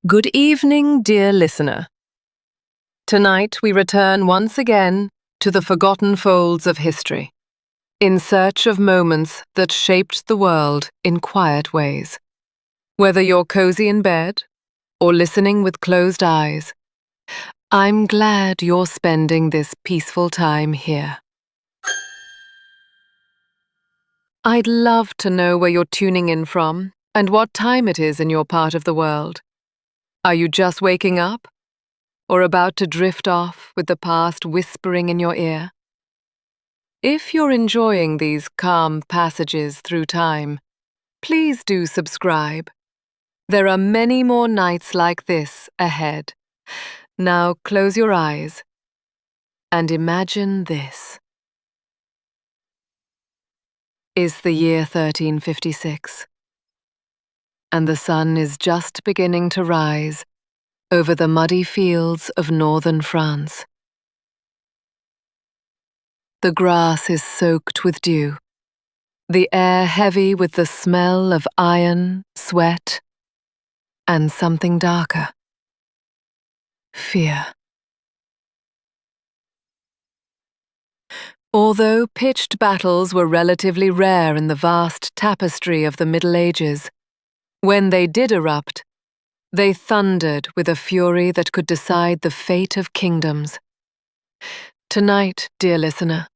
Good evening, dear listener. Tonight we return once again to the forgotten folds of history, in search of moments that shaped the world in quiet ways. Whether you're cozy in bed or listening with closed eyes, I'm glad you're spending this peaceful time here. I'd love to know where you're tuning in from and what time it is in your part of the world. Are you just waking up? Or about to drift off with the past whispering in your ear? If you're enjoying these calm passages through time, please do subscribe. There are many more nights like this ahead. Now close your eyes and imagine this. It's the year 1356, and the sun is just beginning to rise over the muddy fields of northern France. The grass is soaked with dew, the air heavy with the smell of iron, sweat, and something darker: fear. Although pitched battles were relatively rare in the vast tapestry of the Middle Ages, when they did erupt, they thundered with a fury that could decide the fate of kingdoms. Tonight, dear listener,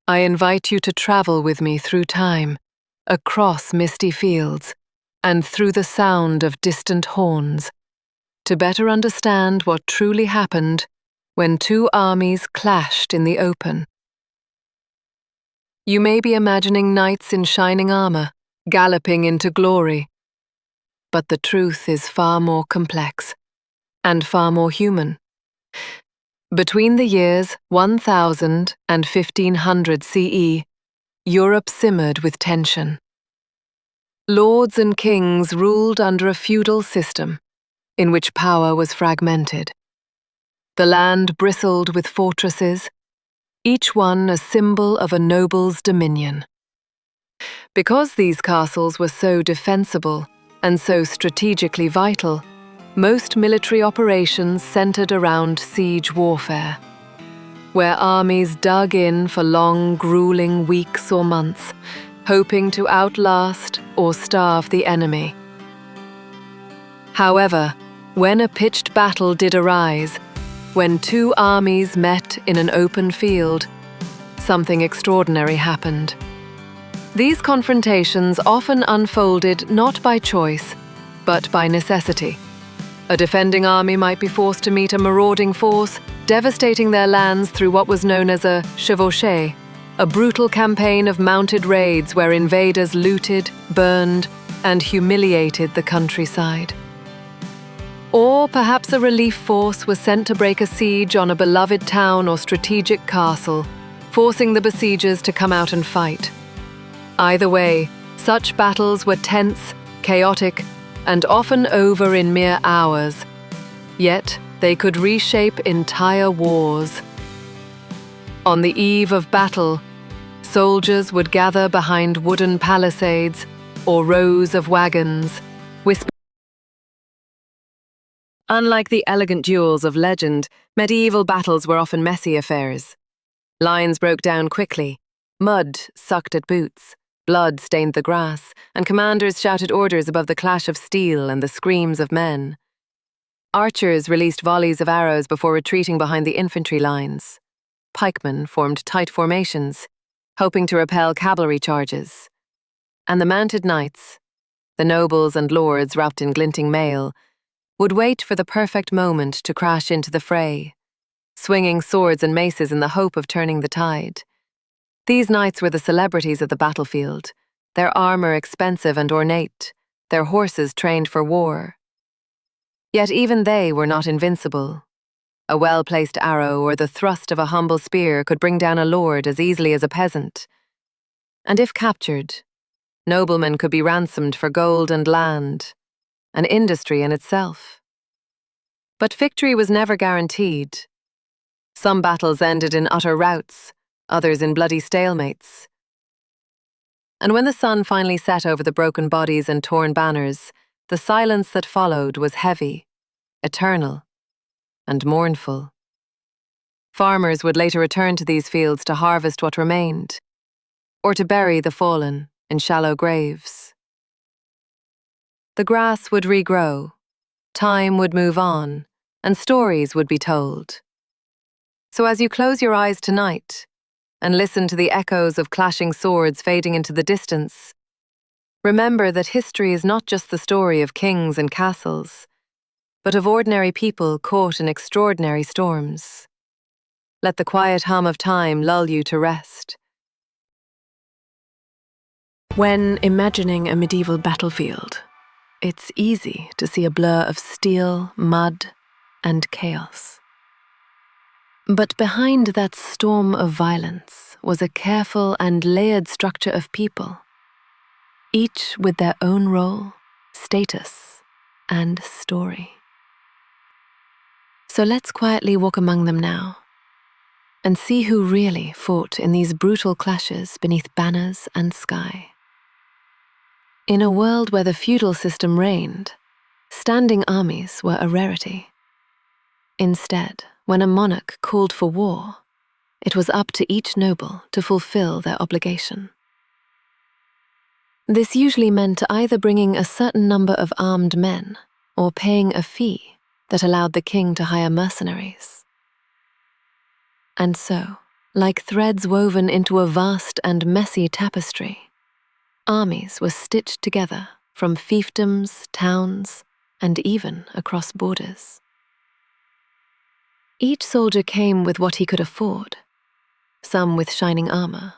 I invite you to travel with me through time, across misty fields, and through the sound of distant horns, to better understand what truly happened when two armies clashed in the open. You may be imagining knights in shining armor, galloping into glory. But the truth is far more complex, and far more human. Between the years 1000 and 1500 CE, Europe simmered with tension. Lords and kings ruled under a feudal system, in which power was fragmented. The land bristled with fortresses, each one a symbol of a noble's dominion. Because these castles were so defensible and so strategically vital, most military operations centered around siege warfare, where armies dug in for long, grueling weeks or months, hoping to outlast or starve the enemy. However, when a pitched battle did arise, when two armies met in an open field, something extraordinary happened. These confrontations often unfolded not by choice, but by necessity. A defending army might be forced to meet a marauding force, devastating their lands through what was known as a chevauchée, a brutal campaign of mounted raids where invaders looted, burned, and humiliated the countryside. Or perhaps a relief force was sent to break a siege on a beloved town or strategic castle, forcing the besiegers to come out and fight. Either way, such battles were tense, chaotic, and often over in mere hours. Yet, they could reshape entire wars. On the eve of battle, soldiers would gather behind wooden palisades or rows of wagons, whispering. Unlike the elegant duels of legend, medieval battles were often messy affairs. Lines broke down quickly, mud sucked at boots, blood stained the grass, and commanders shouted orders above the clash of steel and the screams of men. Archers released volleys of arrows before retreating behind the infantry lines. Pikemen formed tight formations, hoping to repel cavalry charges. And the mounted knights, the nobles and lords wrapped in glinting mail, would wait for the perfect moment to crash into the fray, swinging swords and maces in the hope of turning the tide. These knights were the celebrities of the battlefield, their armor expensive and ornate, their horses trained for war. Yet even they were not invincible. A well-placed arrow or the thrust of a humble spear could bring down a lord as easily as a peasant. And if captured, noblemen could be ransomed for gold and land, an industry in itself. But victory was never guaranteed. Some battles ended in utter routs, others in bloody stalemates. And when the sun finally set over the broken bodies and torn banners, the silence that followed was heavy, eternal, and mournful. Farmers would later return to these fields to harvest what remained, or to bury the fallen in shallow graves. The grass would regrow, time would move on, and stories would be told. So as you close your eyes tonight and listen to the echoes of clashing swords fading into the distance, remember that history is not just the story of kings and castles, but of ordinary people caught in extraordinary storms. Let the quiet hum of time lull you to rest. When imagining a medieval battlefield, it's easy to see a blur of steel, mud, and chaos. But behind that storm of violence was a careful and layered structure of people, each with their own role, status, and story. So let's quietly walk among them now and see who really fought in these brutal clashes beneath banners and sky. In a world where the feudal system reigned, standing armies were a rarity. Instead, when a monarch called for war, it was up to each noble to fulfill their obligation. This usually meant either bringing a certain number of armed men or paying a fee that allowed the king to hire mercenaries. And so, like threads woven into a vast and messy tapestry, armies were stitched together from fiefdoms, towns, and even across borders. Each soldier came with what he could afford, some with shining armor,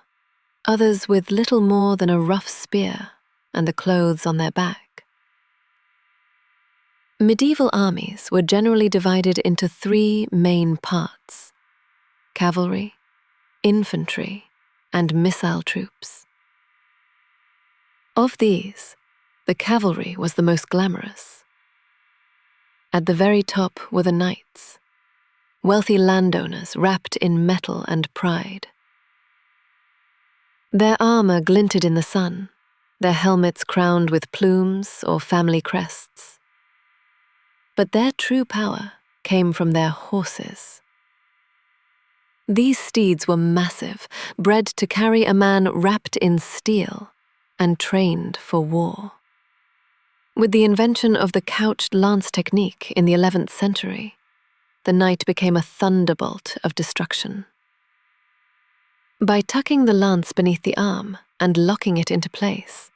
others with little more than a rough spear and the clothes on their back. Medieval armies were generally divided into three main parts: cavalry, infantry, and missile troops. Of these, the cavalry was the most glamorous. At the very top were the knights, wealthy landowners wrapped in metal and pride. Their armor glinted in the sun, their helmets crowned with plumes or family crests. But their true power came from their horses. These steeds were massive, bred to carry a man wrapped in steel and trained for war. With the invention of the couched lance technique in the 11th century, the knight became a thunderbolt of destruction. By tucking the lance beneath the arm and locking it into place,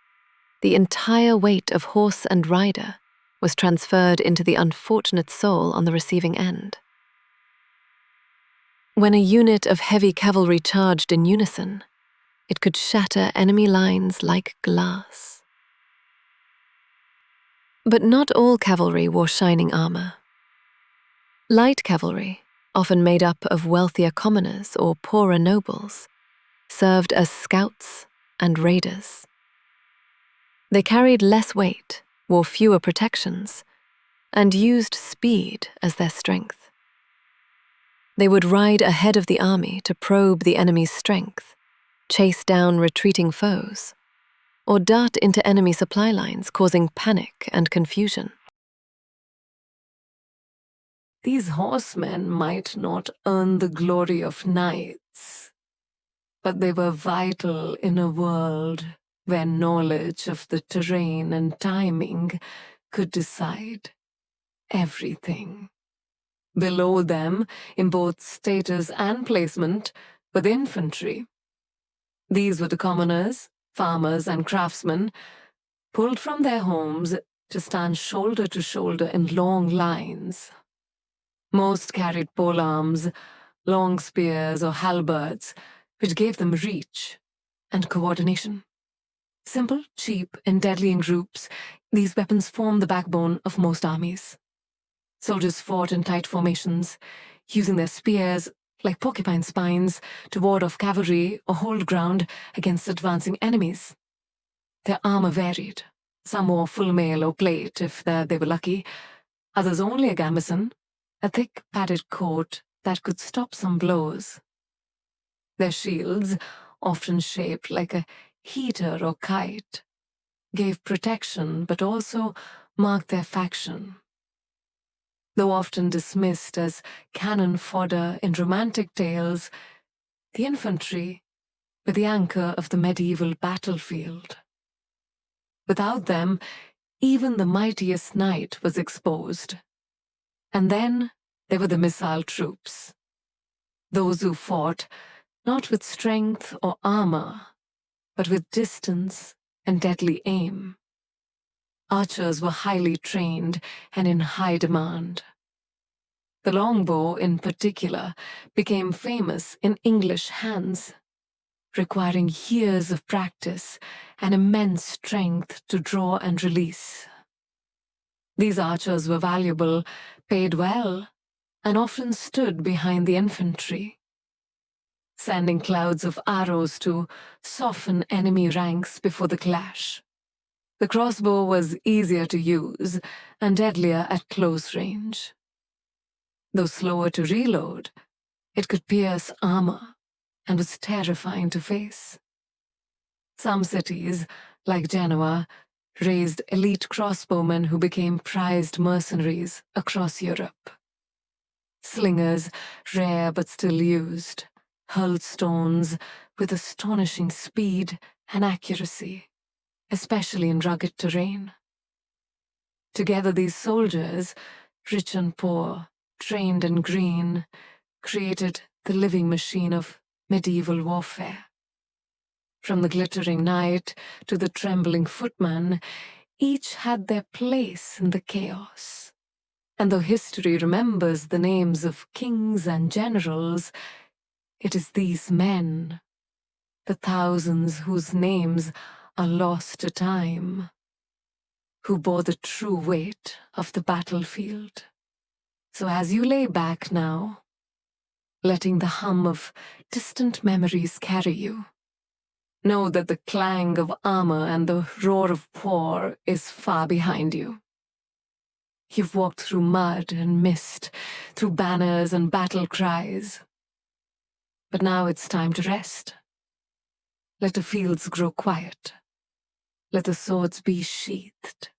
the entire weight of horse and rider was transferred into the unfortunate soul on the receiving end. When a unit of heavy cavalry charged in unison, it could shatter enemy lines like glass. But not all cavalry wore shining armor. Light cavalry, often made up of wealthier commoners or poorer nobles, served as scouts and raiders. They carried less weight, wore fewer protections, and used speed as their strength. They would ride ahead of the army to probe the enemy's strength, chase down retreating foes, or dart into enemy supply lines, causing panic and confusion. These horsemen might not earn the glory of knights, but they were vital in a world where knowledge of the terrain and timing could decide everything. Below them, in both status and placement, were the infantry. These were the commoners, farmers, and craftsmen, pulled from their homes to stand shoulder to shoulder in long lines. Most carried polearms, long spears, or halberds, which gave them reach and coordination. Simple, cheap, and deadly in groups, these weapons formed the backbone of most armies. Soldiers fought in tight formations, using their spears like porcupine spines to ward off cavalry or hold ground against advancing enemies. Their armor varied. Some wore full mail or plate if they were lucky, others only a gambeson, a thick padded coat that could stop some blows. Their shields, often shaped like a heater or kite, gave protection but also marked their faction. Though often dismissed as cannon fodder in romantic tales, the infantry were the anchor of the medieval battlefield. Without them, even the mightiest knight was exposed. And then there were the missile troops, those who fought not with strength or armor, but with distance and deadly aim. Archers were highly trained and in high demand. The longbow, in particular, became famous in English hands, requiring years of practice and immense strength to draw and release. These archers were valuable, paid well, and often stood behind the infantry, sending clouds of arrows to soften enemy ranks before the clash. The crossbow was easier to use and deadlier at close range. Though slower to reload, it could pierce armor and was terrifying to face. Some cities, like Genoa, raised elite crossbowmen who became prized mercenaries across Europe. Slingers, rare but still used, hurled stones with astonishing speed and accuracy, especially in rugged terrain. Together these soldiers, rich and poor, trained and green, created the living machine of medieval warfare. From the glittering knight to the trembling footman, each had their place in the chaos. And though history remembers the names of kings and generals, it is these men, the thousands whose names are lost to time, who bore the true weight of the battlefield. So as you lay back now, letting the hum of distant memories carry you, know that the clang of armor and the roar of war is far behind you. You've walked through mud and mist, through banners and battle cries. But now it's time to rest. Let the fields grow quiet. Let the swords be sheathed.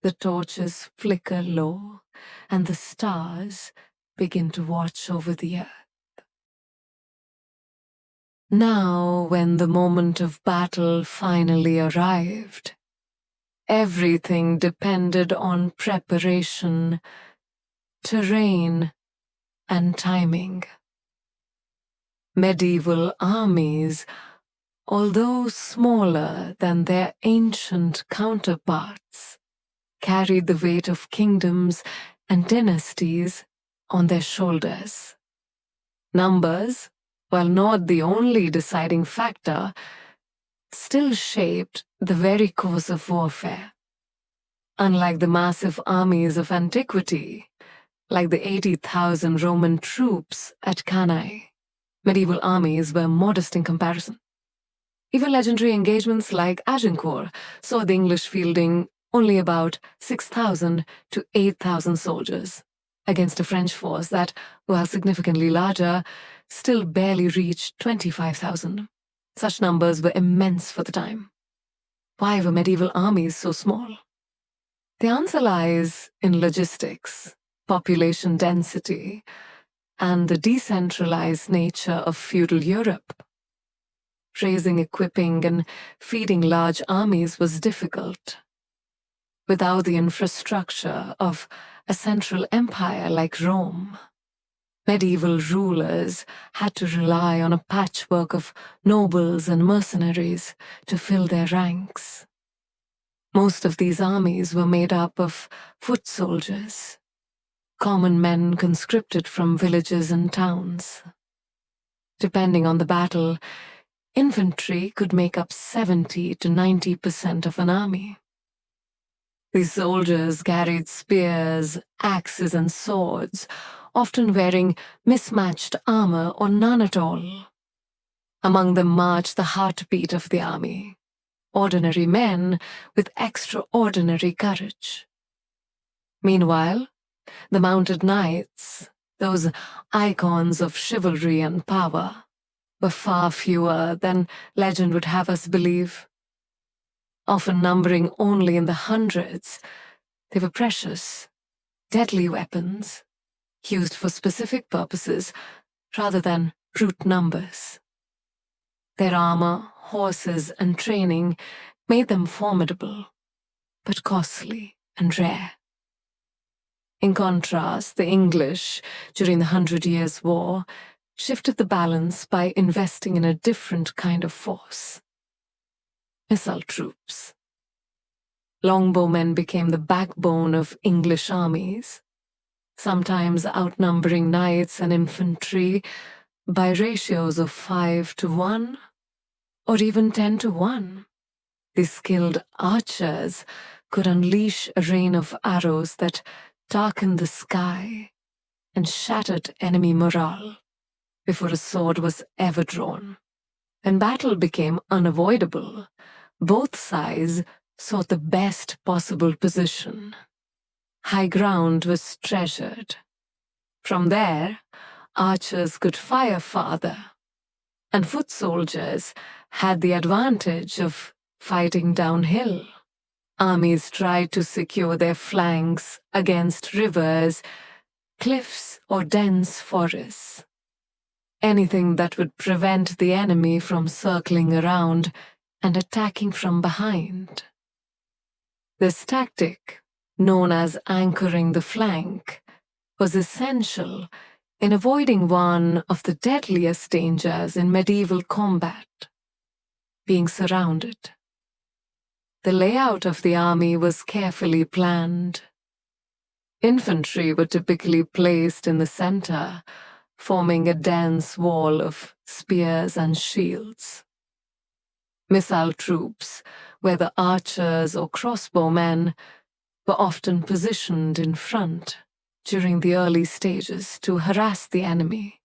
The torches flicker low, and the stars begin to watch over the earth. Now, when the moment of battle finally arrived, everything depended on preparation, terrain, and timing. Medieval armies, although smaller than their ancient counterparts, carried the weight of kingdoms and dynasties on their shoulders. Numbers, while not the only deciding factor, still shaped the very course of warfare. Unlike the massive armies of antiquity, like the 80,000 Roman troops at Cannae, medieval armies were modest in comparison. Even legendary engagements like Agincourt saw the English fielding only about 6,000 to 8,000 soldiers, against a French force that, while significantly larger, still barely reached 25,000. Such numbers were immense for the time. Why were medieval armies so small? The answer lies in logistics, population density, and the decentralized nature of feudal Europe. Raising, equipping, and feeding large armies was difficult. Without the infrastructure of a central empire like Rome, medieval rulers had to rely on a patchwork of nobles and mercenaries to fill their ranks. Most of these armies were made up of foot soldiers, common men conscripted from villages and towns. Depending on the battle, infantry could make up 70 to 90% of an army. These soldiers carried spears, axes, and swords, often wearing mismatched armor or none at all. Among them marched the heartbeat of the army, ordinary men with extraordinary courage. Meanwhile, the mounted knights, those icons of chivalry and power, were far fewer than legend would have us believe. Often numbering only in the hundreds, they were precious, deadly weapons, used for specific purposes rather than brute numbers. Their armor, horses, and training made them formidable, but costly and rare. In contrast, the English, during the 100 Years' War, shifted the balance by investing in a different kind of force: missile troops. Longbowmen became the backbone of English armies, sometimes outnumbering knights and infantry by ratios of 5-1 or even 10-1. These skilled archers could unleash a rain of arrows that darkened the sky and shattered enemy morale before a sword was ever drawn. When battle became unavoidable, both sides sought the best possible position. High ground was treasured. From there, archers could fire farther, and foot soldiers had the advantage of fighting downhill. Armies tried to secure their flanks against rivers, cliffs, or dense forests. Anything that would prevent the enemy from circling around and attacking from behind. This tactic, known as anchoring the flank, was essential in avoiding one of the deadliest dangers in medieval combat: being surrounded. The layout of the army was carefully planned. Infantry were typically placed in the center, forming a dense wall of spears and shields. Missile troops, whether archers or crossbowmen, were often positioned in front during the early stages to harass the enemy,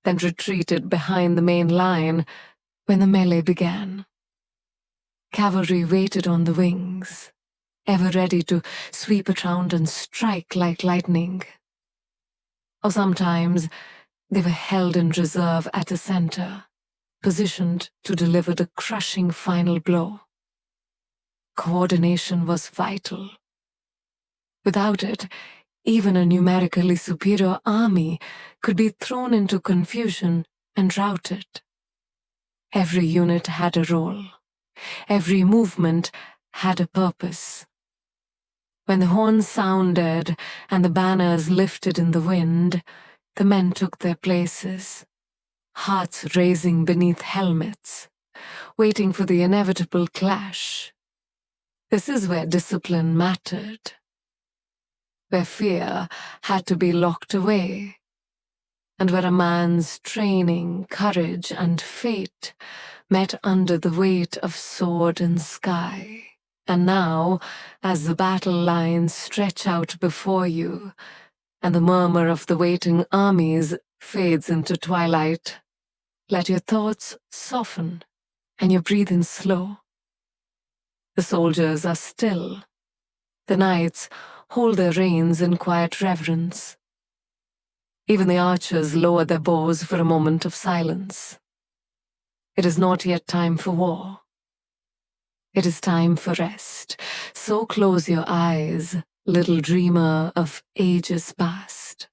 then retreated behind the main line when the melee began. Cavalry waited on the wings, ever ready to sweep around and strike like lightning. Or sometimes they were held in reserve at the center, positioned to deliver the crushing final blow. Coordination was vital. Without it, even a numerically superior army could be thrown into confusion and routed. Every unit had a role. Every movement had a purpose. When the horn sounded and the banners lifted in the wind, the men took their places, hearts raising beneath helmets, waiting for the inevitable clash. This is where discipline mattered, where fear had to be locked away, and where a man's training, courage, and fate met under the weight of sword and sky. And now, as the battle lines stretch out before you, and the murmur of the waiting armies fades into twilight, let your thoughts soften and your breathing slow. The soldiers are still. The knights hold their reins in quiet reverence. Even the archers lower their bows for a moment of silence. It is not yet time for war. It is time for rest. So close your eyes, little dreamer of ages past.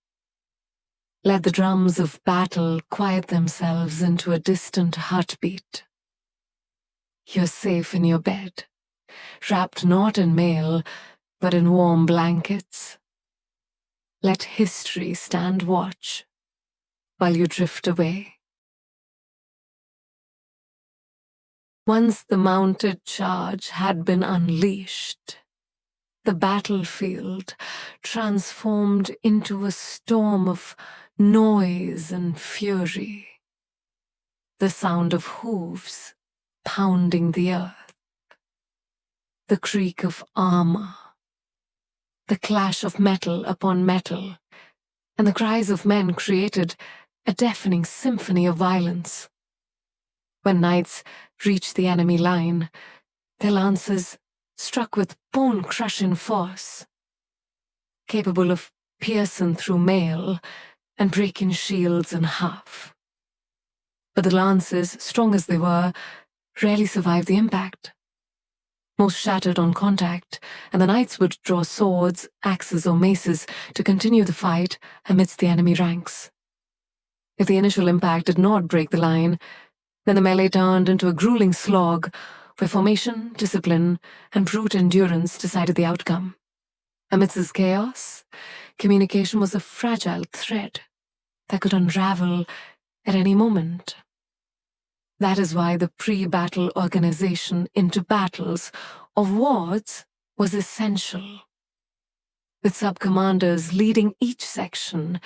Let the drums of battle quiet themselves into a distant heartbeat. You're safe in your bed, wrapped not in mail, but in warm blankets. Let history stand watch while you drift away. Once the mounted charge had been unleashed, the battlefield transformed into a storm of noise and fury. The sound of hooves pounding the earth, the creak of armor, the clash of metal upon metal, and the cries of men created a deafening symphony of violence. When knights reached the enemy line, their lances struck with bone-crushing force, capable of piercing through mail and breaking shields in half. But the lances, strong as they were, rarely survived the impact. Most shattered on contact, and the knights would draw swords, axes, or maces to continue the fight amidst the enemy ranks. If the initial impact did not break the line, then the melee turned into a grueling slog where formation, discipline, and brute endurance decided the outcome. Amidst this chaos, communication was a fragile thread that could unravel at any moment. That is why the pre-battle organization into battles of wards was essential. With sub-commanders leading each section,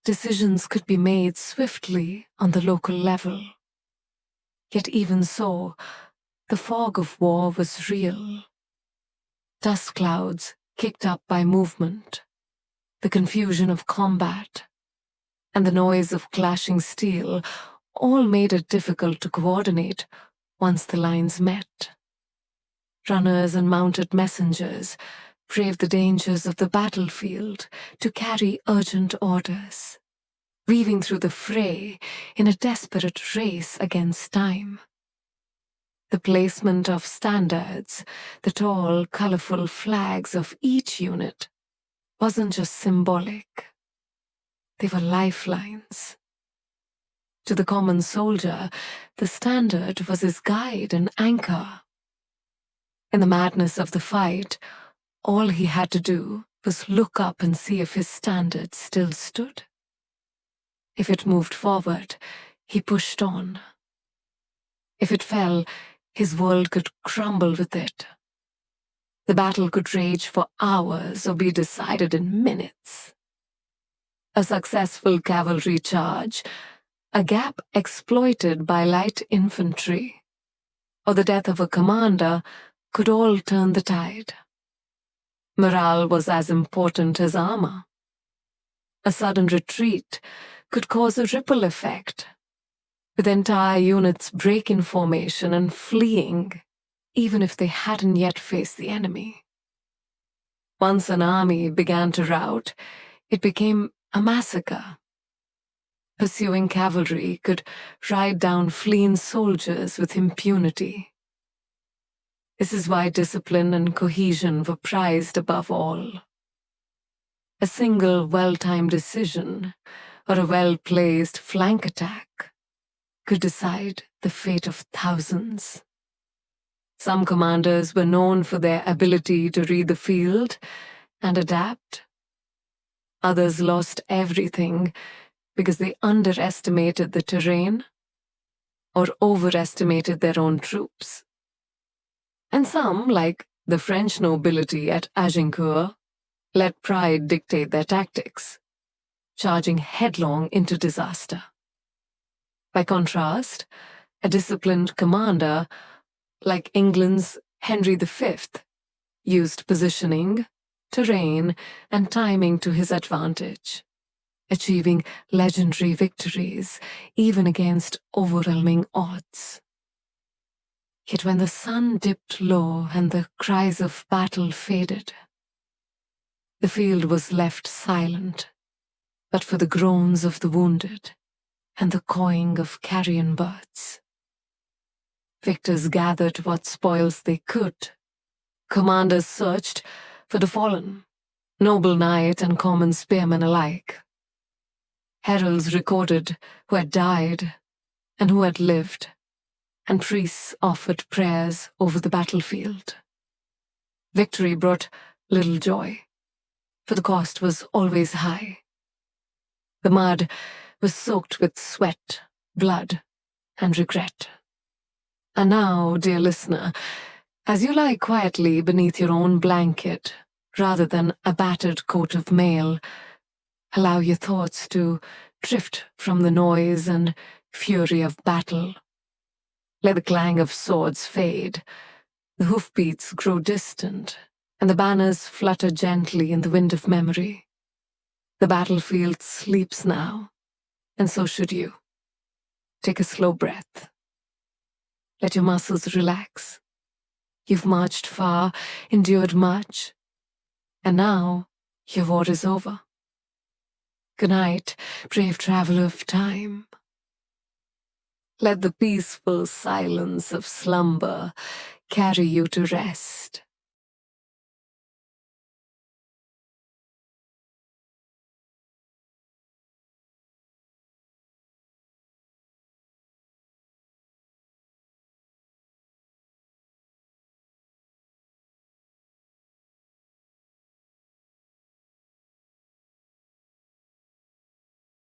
decisions could be made swiftly on the local level. Yet even so, the fog of war was real. Dust clouds kicked up by movement, the confusion of combat, and the noise of clashing steel all made it difficult to coordinate once the lines met. Runners and mounted messengers braved the dangers of the battlefield to carry urgent orders, weaving through the fray in a desperate race against time. The placement of standards, the tall, colorful flags of each unit, wasn't just symbolic. They were lifelines. To the common soldier, the standard was his guide and anchor. In the madness of the fight, all he had to do was look up and see if his standard still stood. If it moved forward, he pushed on. If it fell, his world could crumble with it. The battle could rage for hours or be decided in minutes. A successful cavalry charge, a gap exploited by light infantry, or the death of a commander could all turn the tide. Morale was as important as armor. A sudden retreat could cause a ripple effect, with entire units breaking formation and fleeing, even if they hadn't yet faced the enemy. Once an army began to rout, it became a massacre. Pursuing cavalry could ride down fleeing soldiers with impunity. This is why discipline and cohesion were prized above all. A single well-timed decision or a well-placed flank attack could decide the fate of thousands. Some commanders were known for their ability to read the field and adapt. Others lost everything because they underestimated the terrain or overestimated their own troops. And some, like the French nobility at Agincourt, let pride dictate their tactics, charging headlong into disaster. By contrast, a disciplined commander, like England's Henry V, used positioning, terrain, and timing to his advantage, achieving legendary victories even against overwhelming odds. Yet when the sun dipped low and the cries of battle faded, the field was left silent, but for the groans of the wounded and the cawing of carrion birds. Victors gathered what spoils they could. Commanders searched for the fallen, noble knight and common spearman alike. Heralds recorded who had died and who had lived, and priests offered prayers over the battlefield. Victory brought little joy, for the cost was always high. The mud was soaked with sweat, blood, and regret. And now, dear listener, as you lie quietly beneath your own blanket, rather than a battered coat of mail, allow your thoughts to drift from the noise and fury of battle. Let the clang of swords fade, the hoofbeats grow distant, and the banners flutter gently in the wind of memory. The battlefield sleeps now, and so should you. Take a slow breath. Let your muscles relax. You've marched far, endured much, and now your war is over. Good night, brave traveler of time. Let the peaceful silence of slumber carry you to rest.